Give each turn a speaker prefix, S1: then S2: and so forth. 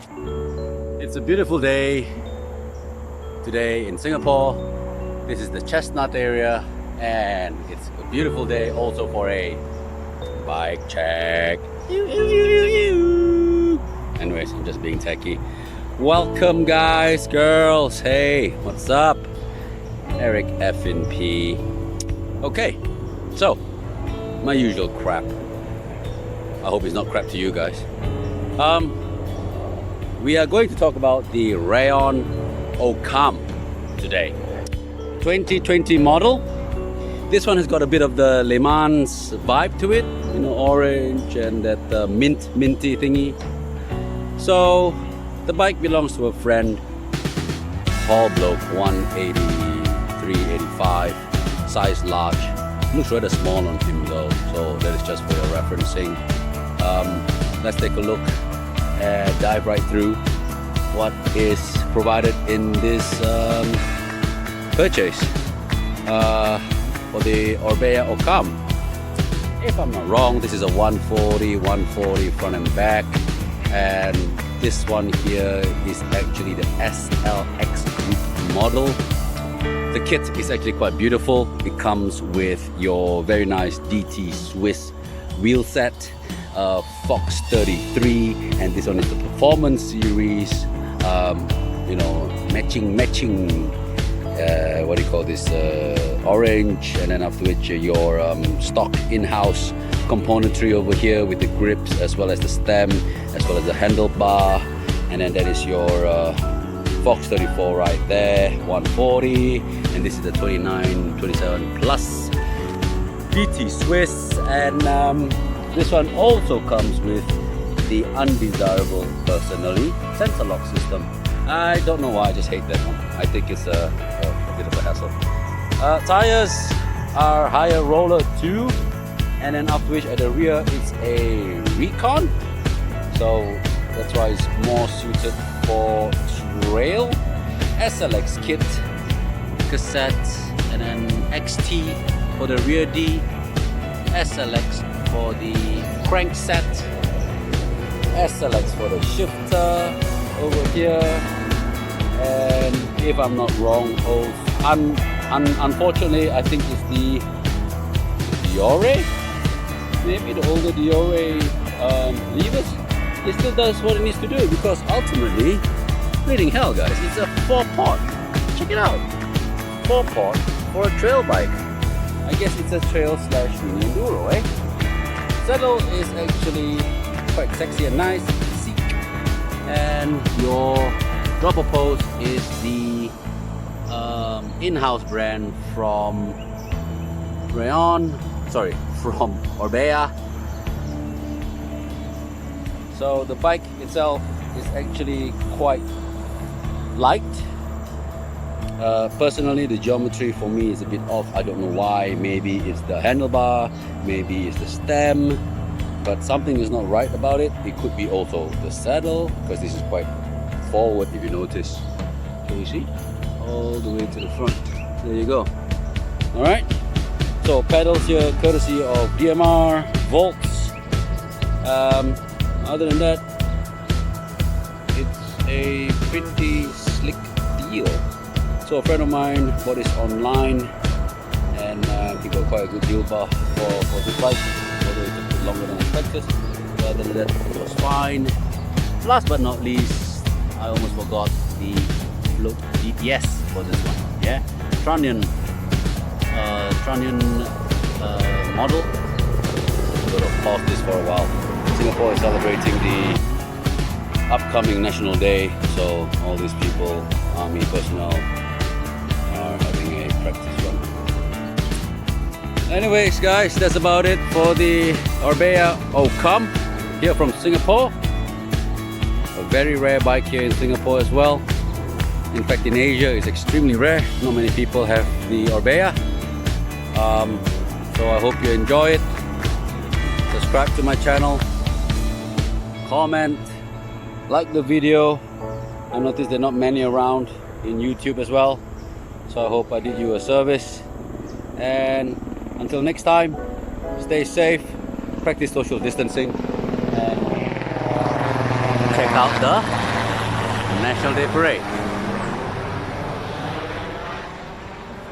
S1: It's a beautiful day today in Singapore. This is the Chestnut area, and it's a beautiful day also for a bike check. Anyways, I'm just being techie. Welcome guys, girls. Hey, what's up? Eric Effin P. Okay, so my usual crap. I hope it's not crap to you guys. We are going to talk about the Orbea Occam today. 2020 model. This one has got a bit of the Le Mans vibe to it, you know, orange and that minty thingy. So the bike belongs to a friend, tall bloke, 183, 85, size large. Looks rather small on him though, so that is just for your referencing. Let's take a look and dive right through what is provided in this purchase for the Orbea Occam. If I'm not wrong, this is a 140 front and back, and this one here is actually the SLX group model. The kit is actually quite beautiful. It comes with your very nice DT Swiss wheel set, Fox 33, and this one is the Performance Series. You know, matching what do you call this, orange, and then after which your stock in-house componentry over here with the grips as well as the stem as well as the handlebar, and then that is your Fox 34 right there, 140, and this is the 27 plus DT Swiss, and this one also comes with the undesirable, personally, sensor lock system. I don't know why, I just hate that one. I think it's a bit of a hassle. Tires are higher roller too, and then after which at the rear it's a Recon, so that's why it's more suited for trail. SLX kit, cassette, and then XT for the rear D, SLX for the crankset, SLX for the shifter over here, and if I'm not wrong, unfortunately I think it's the Diore, maybe the older Diore levers. It still does what it needs to do, because ultimately, bleeding hell guys, it's a 4-port. Check it out, 4-port for a trail bike. I guess it's a trail slash mini enduro, eh? Saddle is actually quite sexy and nice, sleek, and your dropper post is the in-house brand from Orbea. So the bike itself is actually quite light. Personally, the geometry for me is a bit off. I don't know why. Maybe it's the handlebar, maybe it's the stem, but something is not right about it. It could be also the saddle, because this is quite forward if you notice. Can you see? All the way to the front. There you go. Alright. So pedals here courtesy of DMR, Volts. Other than that, it's a pretty slick deal. So a friend of mine bought this online, and he got quite a good deal for this bike, although it took a bit longer than expected. But other than that, it was fine. Last but not least, I almost forgot the float DPS for this one. Yeah, Trunnion model. I'm gonna pause this for a while. Singapore is celebrating the upcoming National Day, so all these people, army personnel, are having a practice run. Anyways guys, that's about it for the Orbea Occam here from Singapore. A very rare bike here in Singapore as well. In fact, in Asia it's extremely rare. Not many people have the Orbea. So I hope you enjoy it. Subscribe to my channel, comment, like the video. I noticed there are not many around in YouTube as well, so I hope I did you a service. And until next time, stay safe, practice social distancing, and check out the National Day Parade.